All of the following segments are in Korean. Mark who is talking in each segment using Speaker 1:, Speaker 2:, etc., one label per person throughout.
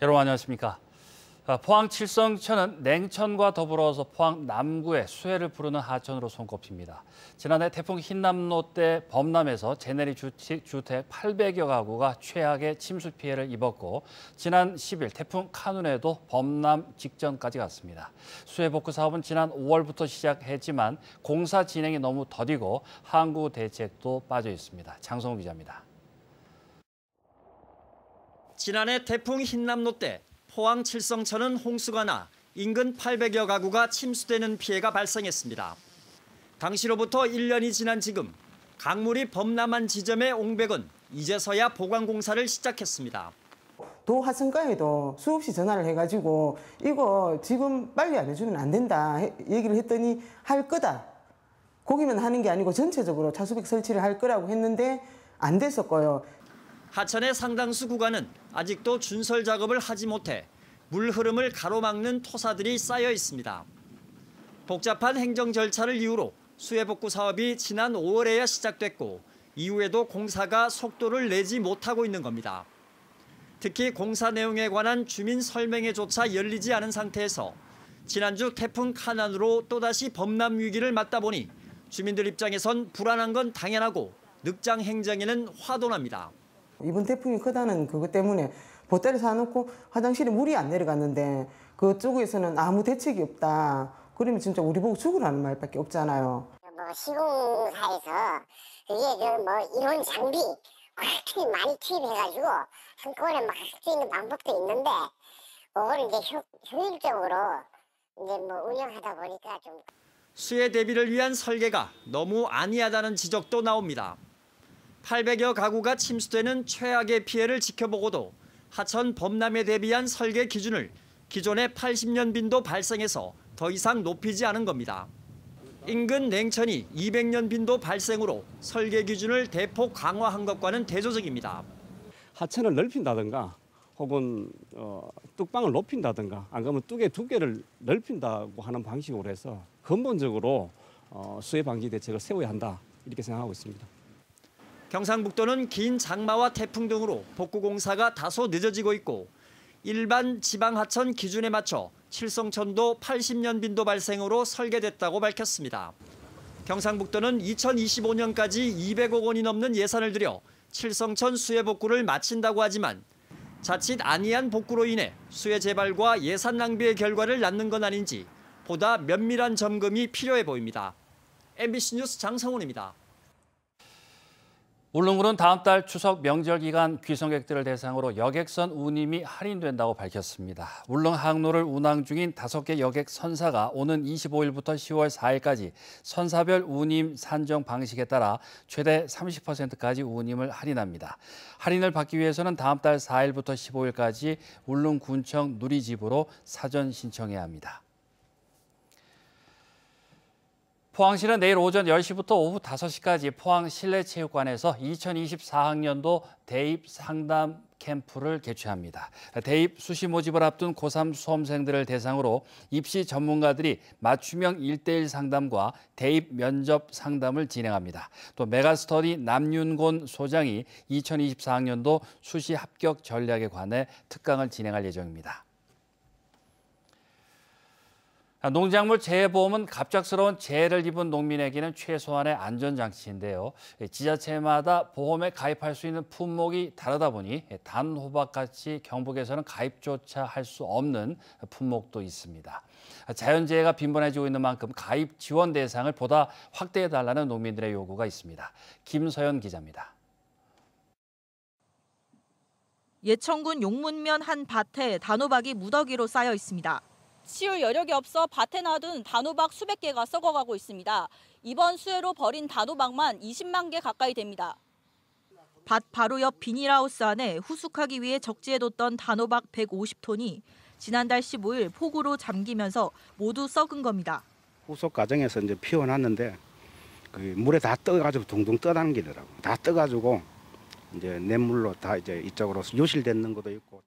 Speaker 1: 여러분 안녕하십니까. 포항 칠성천은 냉천과 더불어서 포항 남구의 수해를 부르는 하천으로 손꼽힙니다. 지난해 태풍 흰남노 때 범람에서 제네리 주택 800여 가구가 최악의 침수 피해를 입었고 지난 10일 태풍 카눈에도 범람 직전까지 갔습니다. 수해 복구 사업은 지난 5월부터 시작했지만 공사 진행이 너무 더디고 항구 대책도 빠져 있습니다. 장성우 기자입니다.
Speaker 2: 지난해 태풍 흰남노 때 포항 칠성천은 홍수가 나 인근 800여 가구가 침수되는 피해가 발생했습니다. 당시로부터 1년이 지난 지금 강물이 범람한 지점의 옹백은 이제서야 보강 공사를 시작했습니다.
Speaker 3: 도 하천가에도 수없이 전화를 해가지고 이거 지금 빨리 안 해주면 안 된다 얘기를 했더니 할 거다. 거기만 하는 게 아니고 전체적으로 차수백 설치를 할 거라고 했는데 안 됐었고요.
Speaker 2: 하천의 상당수 구간은 아직도 준설 작업을 하지 못해 물 흐름을 가로막는 토사들이 쌓여 있습니다. 복잡한 행정 절차를 이유로 수해 복구 사업이 지난 5월에야 시작됐고 이후에도 공사가 속도를 내지 못하고 있는 겁니다. 특히 공사 내용에 관한 주민 설명회조차 열리지 않은 상태에서 지난주 태풍 카눈으로 또다시 범람 위기를 맞다 보니 주민들 입장에선 불안한 건 당연하고 늑장 행정에는 화도 납니다.
Speaker 3: 이번 태풍이 크다는 그것 때문에 보따리 사놓고 화장실에 물이 안 내려갔는데 그쪽에서는 아무 대책이 없다. 그러면 진짜 우리 보고 죽으라는 말밖에 없잖아요.
Speaker 4: 시공사에서 이게 이런 장비 그렇게 많이 투입해가지고 한꺼번에 막 할 수 있는 방법도 있는데 그걸 이제 효율적으로 운영하다 보니까 좀
Speaker 2: 수해 대비를 위한 설계가 너무 안이하다는 지적도 나옵니다. 800여 가구가 침수되는 최악의 피해를 지켜보고도 하천 범람에 대비한 설계 기준을 기존의 80년 빈도 발생에서 더 이상 높이지 않은 겁니다. 인근 냉천이 200년 빈도 발생으로 설계 기준을 대폭 강화한 것과는 대조적입니다.
Speaker 5: 하천을 넓힌다든가 혹은 뚝방을 높인다든가 안 그러면 뚝의 두께를 넓힌다고 하는 방식으로 해서 근본적으로 수해 방지 대책을 세워야 한다 이렇게 생각하고 있습니다.
Speaker 2: 경상북도는 긴 장마와 태풍 등으로 복구 공사가 다소 늦어지고 있고 일반 지방하천 기준에 맞춰 칠성천도 80년 빈도 발생으로 설계됐다고 밝혔습니다. 경상북도는 2025년까지 200억 원이 넘는 예산을 들여 칠성천 수해 복구를 마친다고 하지만 자칫 안이한 복구로 인해 수해 재발과 예산 낭비의 결과를 낳는 건 아닌지 보다 면밀한 점검이 필요해 보입니다. MBC 뉴스 장성훈입니다.
Speaker 1: 울릉군은 다음 달 추석 명절 기간 귀성객들을 대상으로 여객선 운임이 할인된다고 밝혔습니다. 울릉 항로를 운항 중인 5개 여객 선사가 오는 25일부터 10월 4일까지 선사별 운임 산정 방식에 따라 최대 30%까지 운임을 할인합니다. 할인을 받기 위해서는 다음 달 4일부터 15일까지 울릉군청 누리집으로 사전 신청해야 합니다. 포항시는 내일 오전 10시부터 오후 5시까지 포항 실내체육관에서 2024학년도 대입 상담 캠프를 개최합니다. 대입 수시 모집을 앞둔 고3 수험생들을 대상으로 입시 전문가들이 맞춤형 1:1 상담과 대입 면접 상담을 진행합니다. 또 메가스터디 남윤곤 소장이 2024학년도 수시 합격 전략에 관해 특강을 진행할 예정입니다. 농작물 재해보험은 갑작스러운 재해를 입은 농민에게는 최소한의 안전장치인데요. 지자체마다 보험에 가입할 수 있는 품목이 다르다 보니 단호박같이 경북에서는 가입조차 할 수 없는 품목도 있습니다. 자연재해가 빈번해지고 있는 만큼 가입 지원 대상을 보다 확대해달라는 농민들의 요구가 있습니다. 김서연 기자입니다.
Speaker 6: 예천군 용문면 한 밭에 단호박이 무더기로 쌓여 있습니다.
Speaker 7: 치울 여력이 없어 밭에 놔둔 단호박 수백 개가 썩어가고 있습니다. 이번 수해로 버린 단호박만 20만 개 가까이 됩니다.
Speaker 6: 밭 바로 옆 비닐하우스 안에 후숙하기 위해 적재해뒀던 단호박 150톤이 지난달 15일 폭우로 잠기면서 모두 썩은 겁니다.
Speaker 8: 후속 과정에서 이제 피워놨는데 그 물에 다 떠가지고 둥둥 떠당기더라고. 다 떠가지고 이제 냇물로 다 이제 이쪽으로 유실되는 것도 있고.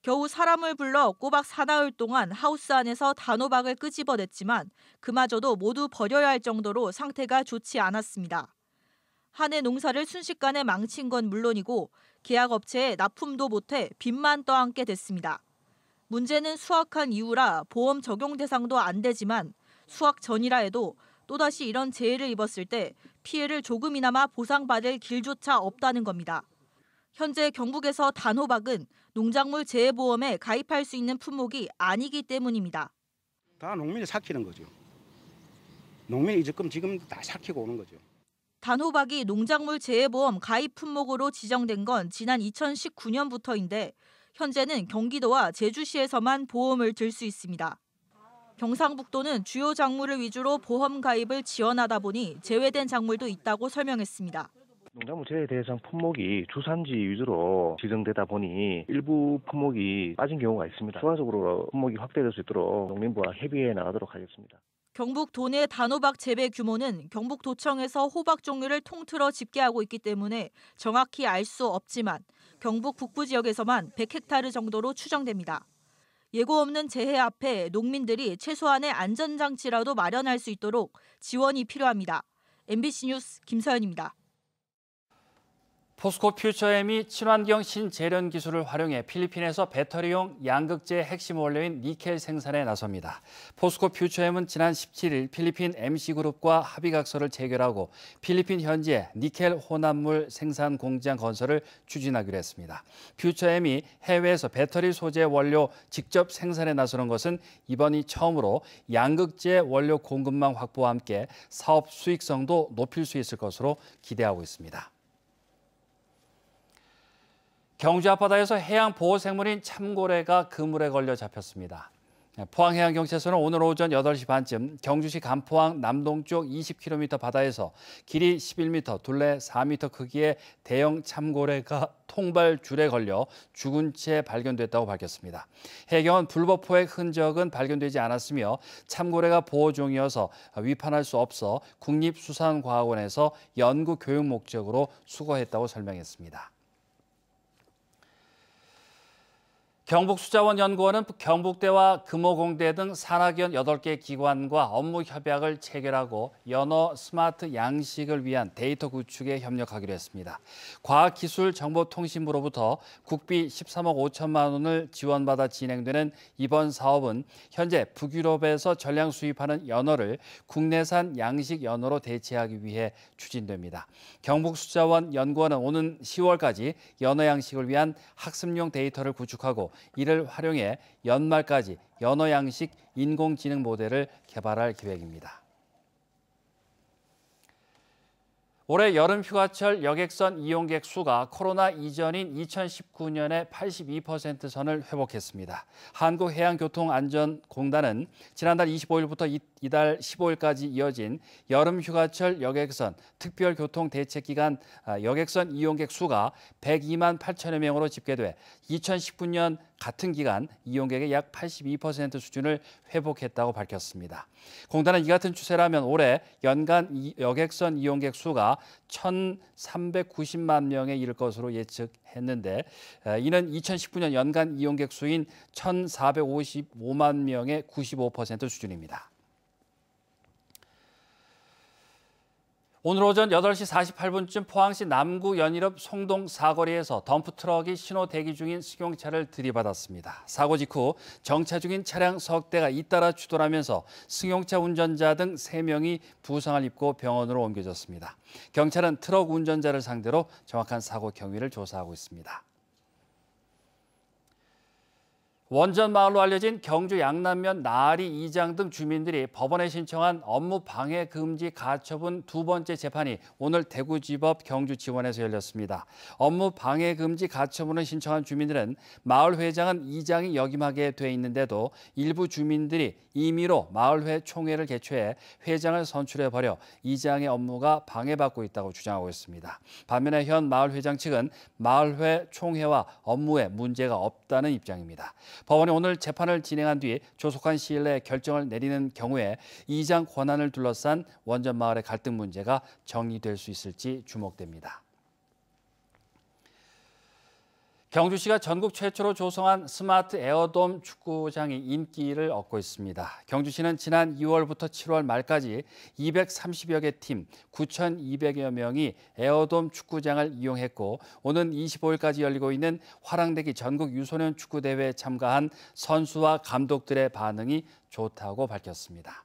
Speaker 6: 겨우 사람을 불러 꼬박 사나흘 동안 하우스 안에서 단호박을 끄집어냈지만 그마저도 모두 버려야 할 정도로 상태가 좋지 않았습니다. 한 해 농사를 순식간에 망친 건 물론이고 계약업체에 납품도 못해 빚만 떠안게 됐습니다. 문제는 수확한 이후라 보험 적용 대상도 안 되지만 수확 전이라 해도 또다시 이런 재해를 입었을 때 피해를 조금이나마 보상받을 길조차 없다는 겁니다. 현재 경북에서 단호박은 농작물 재해보험에 가입할 수 있는 품목이 아니기 때문입니다.
Speaker 8: 다 농민이 삭히는 거죠. 농민이 지금 다 삭히고 오는 거죠.
Speaker 6: 단호박이 농작물 재해보험 가입 품목으로 지정된 건 지난 2019년부터인데 현재는 경기도와 제주시에서만 보험을 들 수 있습니다. 경상북도는 주요 작물을 위주로 보험 가입을 지원하다 보니 제외된 작물도 있다고 설명했습니다.
Speaker 9: 농작물 재해 대상 품목이 주산지 위주로 지정되다 보니 일부 품목이 빠진 경우가 있습니다. 추가적으로 품목이 확대될 수 있도록 농림부와 협의해 나가도록 하겠습니다.
Speaker 6: 경북 도내 단호박 재배 규모는 경북도청에서 호박 종류를 통틀어 집계하고 있기 때문에 정확히 알 수 없지만 경북 북부 지역에서만 100헥타르 정도로 추정됩니다. 예고 없는 재해 앞에 농민들이 최소한의 안전장치라도 마련할 수 있도록 지원이 필요합니다. MBC 뉴스 김서연입니다.
Speaker 1: 포스코 퓨처엠이 친환경 신재련 기술을 활용해 필리핀에서 배터리용 양극재 핵심 원료인 니켈 생산에 나섭니다. 포스코 퓨처엠은 지난 17일 필리핀 MC그룹과 합의각서를 체결하고 필리핀 현지에 니켈 혼합물 생산 공장 건설을 추진하기로 했습니다. 퓨처엠이 해외에서 배터리 소재 원료 직접 생산에 나서는 것은 이번이 처음으로 양극재 원료 공급망 확보와 함께 사업 수익성도 높일 수 있을 것으로 기대하고 있습니다. 경주 앞바다에서 해양 보호생물인 참고래가 그물에 걸려 잡혔습니다. 포항해양경찰서는 오늘 오전 8시 반쯤 경주시 간포항 남동쪽 20km 바다에서 길이 11m, 둘레 4m 크기의 대형 참고래가 통발줄에 걸려 죽은 채 발견됐다고 밝혔습니다. 해경은 불법 포획 흔적은 발견되지 않았으며 참고래가 보호종이어서 위판할 수 없어 국립수산과학원에서 연구 교육 목적으로 수거했다고 설명했습니다. 경북수자원연구원은 경북대와 금호공대 등 산학연 8개 기관과 업무 협약을 체결하고 연어 스마트 양식을 위한 데이터 구축에 협력하기로 했습니다. 과학기술정보통신부로부터 국비 13억 5천만 원을 지원받아 진행되는 이번 사업은 현재 북유럽에서 전량 수입하는 연어를 국내산 양식 연어로 대체하기 위해 추진됩니다. 경북수자원연구원은 오는 10월까지 연어 양식을 위한 학습용 데이터를 구축하고 이를 활용해 연말까지 연어 양식 인공지능 모델을 개발할 계획입니다. 올해 여름 휴가철 여객선 이용객 수가 코로나 이전인 2019년의 82% 선을 회복했습니다. 한국해양교통안전공단은 지난달 25일부터 이달 15일까지 이어진 여름 휴가철 여객선 특별교통대책기간 여객선 이용객 수가 102만 8천여 명으로 집계돼 2019년 같은 기간 이용객의 약 82% 수준을 회복했다고 밝혔습니다. 공단은 이 같은 추세라면 올해 연간 여객선 이용객 수가 1,390만 명에 이를 것으로 예측했는데 이는 2019년 연간 이용객 수인 1,455만 명의 95% 수준입니다. 오늘 오전 8시 48분쯤 포항시 남구 연일읍 송동 사거리에서 덤프트럭이 신호 대기 중인 승용차를 들이받았습니다. 사고 직후 정차 중인 차량 석 대가 잇따라 추돌하면서 승용차 운전자 등 3명이 부상을 입고 병원으로 옮겨졌습니다. 경찰은 트럭 운전자를 상대로 정확한 사고 경위를 조사하고 있습니다. 원전 마을로 알려진 경주 양남면 나아리 이장 등 주민들이 법원에 신청한 업무 방해 금지 가처분 2번째 재판이 오늘 대구지법 경주지원에서 열렸습니다. 업무 방해 금지 가처분을 신청한 주민들은 마을 회장은 이장이 역임하게 돼 있는데도 일부 주민들이 임의로 마을회 총회를 개최해 회장을 선출해버려 이장의 업무가 방해받고 있다고 주장하고 있습니다. 반면에 현 마을 회장 측은 마을회 총회와 업무에 문제가 없다는 입장입니다. 법원이 오늘 재판을 진행한 뒤 조속한 시일 내에 결정을 내리는 경우에 이장 권한을 둘러싼 원전 마을의 갈등 문제가 정리될 수 있을지 주목됩니다. 경주시가 전국 최초로 조성한 스마트 에어돔 축구장이 인기를 얻고 있습니다. 경주시는 지난 2월부터 7월 말까지 230여 개 팀, 9,200여 명이 에어돔 축구장을 이용했고 오는 25일까지 열리고 있는 화랑대기 전국 유소년 축구대회에 참가한 선수와 감독들의 반응이 좋다고 밝혔습니다.